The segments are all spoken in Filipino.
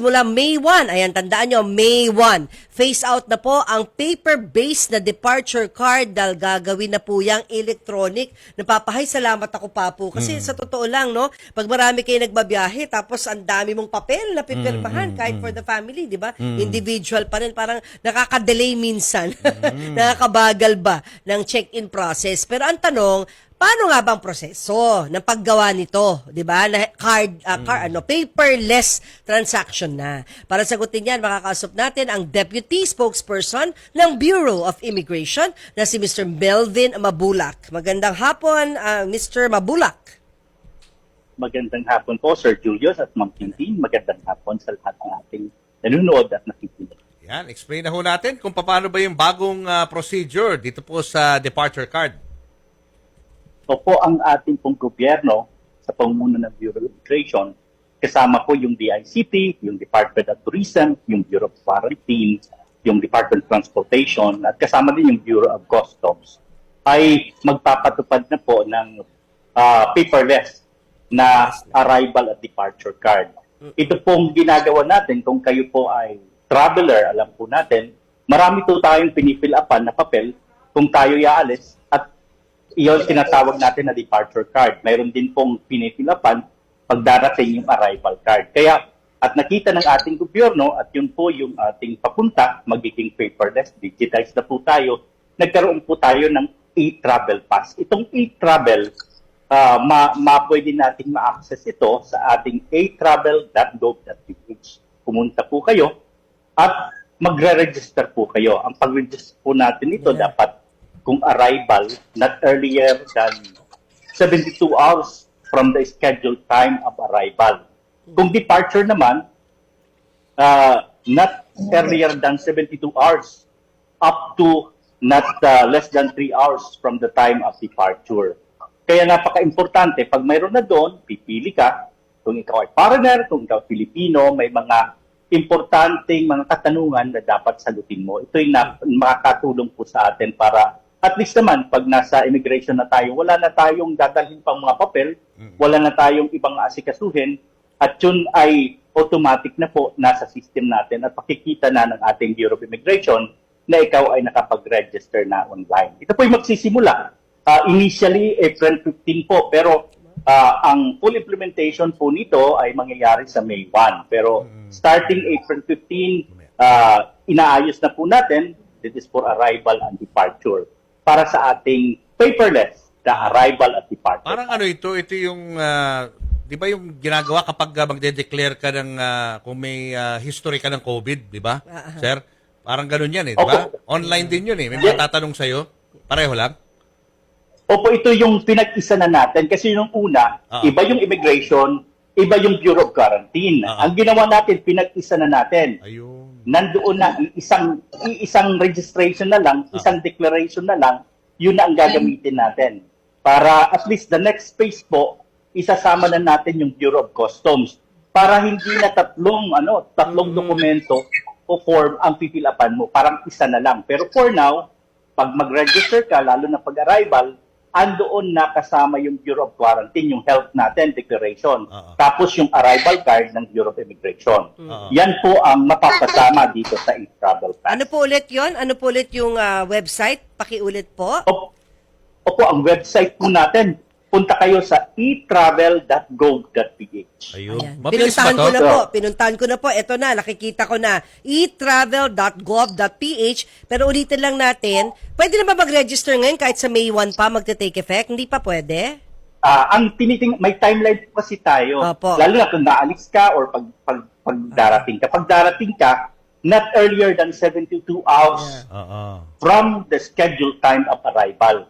Mula May 1, ayan, tandaan nyo, May 1, phase out na po ang paper-based na departure card dahil gagawin na po yung electronic. Napapahay, salamat ako pa po. Kasi sa totoo lang, no, pag marami kayo nagbabiyahe, tapos ang dami mong papel na pipirmahan, kahit for the family, di ba? Individual pa rin, parang nakaka-delay minsan. Nakakabagal ba ng check-in process? Pero ang tanong, paano nga bang proseso ng paggawa nito, 'di ba? Na paperless transaction na. Para sagutin 'yan, makakausap natin ang Deputy Spokesperson ng Bureau of Immigration na si Mr. Melvin Mabulak. Magandang hapon, Mr. Mabulak. Magandang hapon po, Sir Julius at Ma'am Tintin. Magandang hapon sa lahat ng ating nanonood at nakikinig. Yan, explain na ho natin kung paano ba yung bagong procedure dito po sa departure card. Opo, ang ating pong gobyerno sa pamumuno ng Bureau of Immigration, kasama po yung DICT, yung Department of Tourism, yung Bureau of Quarantine, yung Department of Transportation, at kasama din yung Bureau of Customs, ay magpapatupad na po ng paperless na arrival at departure card. Ito pong ginagawa natin kung kayo po ay traveler, alam po natin, marami po tayong pinifill-upan na papel kung tayo iaalis at iyon tinatawag natin na departure card. Mayroon din pong pinipilapan pag darating yung arrival card. Kaya, at nakita ng ating gobyerno, at yun po yung ating papunta, magiging paperless, digitized na po tayo, nagkaroon po tayo ng e-travel pass. Itong e-travel, pwede nating ma-access ito sa ating atravel.gov.ph. Pumunta po kayo at magre-register po kayo. Ang pag-register po natin ito dapat kung arrival, not earlier than 72 hours from the scheduled time of arrival. Kung departure naman, not earlier than 72 hours up to not less than 3 hours from the time of departure. Kaya napaka-importante, pag mayroon na doon, pipili ka, kung ikaw ay foreigner, kung ikaw Pilipino, may mga importanteng mga katanungan na dapat sagutin mo. Ito'y makakatulong po sa atin para at least naman, pag nasa immigration na tayo, wala na tayong dadalhin pang mga papel, wala na tayong ibang asikasuhin, at yun ay automatic na po nasa system natin at pakikita na ng ating Bureau of Immigration na ikaw ay nakapag-register na online. Ito po ay magsisimula. Initially, April 15 po, pero ang full implementation po nito ay mangyayari sa May 1. Pero starting April 15, inaayos na po natin, this is for arrival and departure, para sa ating paperless na arrival at departure. Parang ano ito yung, di ba yung ginagawa kapag magde-declare ka ng, kung may history ka ng COVID, di ba, sir? Parang ganun yan di ba? Online din yun May mga tatanong sa'yo. Pareho lang? Opo, ito yung pinag-isa na natin. Kasi yung una, iba yung immigration, iba yung Bureau of Quarantine. Ang ginawa natin, pinag-isa na natin. Ayun. Nandoon na isang registration na lang, isang declaration na lang, yun na ang gagamitin natin. Para at least the next phase po, isasama na natin yung Bureau of Customs para hindi na tatlong dokumento o form ang pipilapan mo, parang isa na lang. Pero for now, pag mag-register ka, lalo na pag-arrival, andoon na kasama yung Bureau of Quarantine, yung health natin, declaration. Tapos yung arrival card ng Bureau of Immigration. Yan po ang mapapasama dito sa e-travel pass. Ano po ulit yun? Ano po ulit yung website? Pakiulit po. Opo, ang website po natin, punta kayo sa etravel.gov.ph. Ayun. Ayan. Mabilis ba Pinuntahan ko na po. Ito na, nakikita ko na. etravel.gov.ph. Pero ulitin lang natin, pwede na ba mag-register ngayon kahit sa May 1 pa magte-take effect? Hindi pa pwede? May timeline po kasi tayo. Opo. Lalo na kung naalis ka or pag darating ka. Pag darating ka, not earlier than 72 hours from the scheduled time of arrival.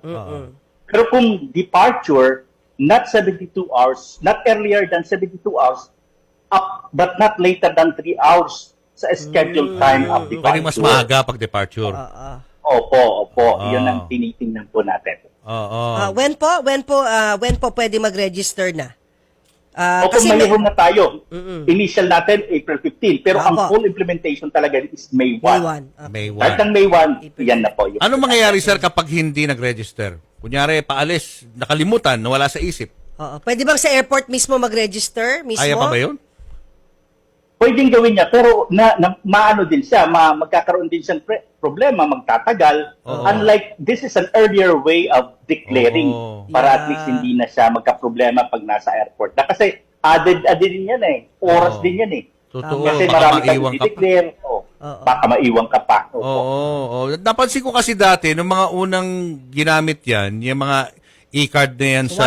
Pero kung departure, not 72 hours, not earlier than 72 hours, but not later than 3 hours sa scheduled time of departure. Pwede mas maaga pag departure. Opo. Yun ang tinitingnan po natin. When po pwede mag-register na? Kasi mayroon na tayo. Initial natin, April 15. Pero ang full implementation talaga is May 1. May 1. Kahit ang May 1, yan na po. Ano mangyayari, sir, kapag hindi nag-register? Kunyari, paalis, nakalimutan, nawala sa isip. Pwede bang sa airport mismo mag-register? Kaya pa ba yun? pwedeng gawin niya, pero maano din siya, magkakaroon din siyang problema, magtatagal. Oo. Unlike, this is an earlier way of declaring Oo. para at Yeah. least hindi na siya magka-problema pag nasa airport. Na kasi added din yan eh. Oras Oo. din yan eh. Totoo, Kasi baka marami kang maiwan ka pa. i-declare. Baka maiwan ka pa. Opo. Oo. Napansin ko kasi dati, nung mga unang ginamit yan, yung mga e-card na yan sa...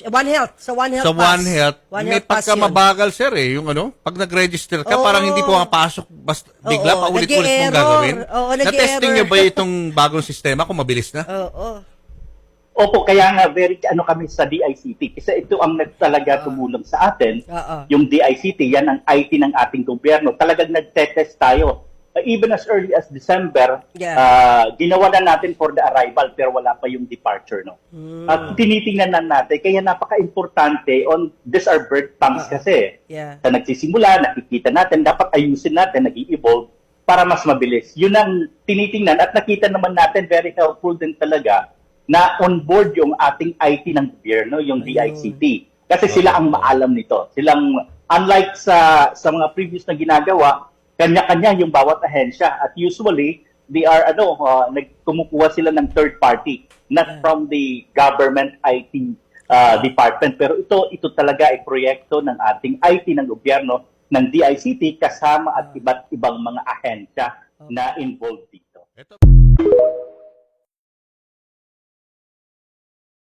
One Health. Sa One Health Sa Pass. One Health, One may Health Pass pagka yun. mabagal, sir, eh. Yung ano, pag nag-register ka, Oo. parang hindi pumapasok, basta bigla Oo, pa ulit-ulit mong nag-e-error. gagawin. Oo, Na-testing nag-e-error. nyo ba itong bagong sistema kung mabilis na? Oo. Opo, kaya nga very kami sa DICT kasi ito ang talaga tumulong sa atin. Oo. Yung DICT, yan ang IT ng ating gobyerno. Talagang nagte-test tayo. Even as early as December, Yeah. ginawa na natin for the arrival pero wala pa yung departure. No? At tinitingnan na natin. Kaya napaka-importante on these are birth pangs kasi. Yeah. Sa nagsisimula, nakikita natin, dapat ayusin natin, nag-i-evolve para mas mabilis. Yun ang tinitingnan at nakita naman natin, very helpful din talaga na on board yung ating IT ng gobyerno, yung DICT. Kasi sila ang maalam nito. Silang, unlike sa mga previous na ginagawa, kanya-kanya yung bawat ahensya. At usually, they are, kumukuha sila ng third party, not from the government IT department. Pero ito talaga ay proyekto ng ating IT ng gobyerno, ng DICT, kasama at iba't ibang mga ahensya na involved dito. Ito.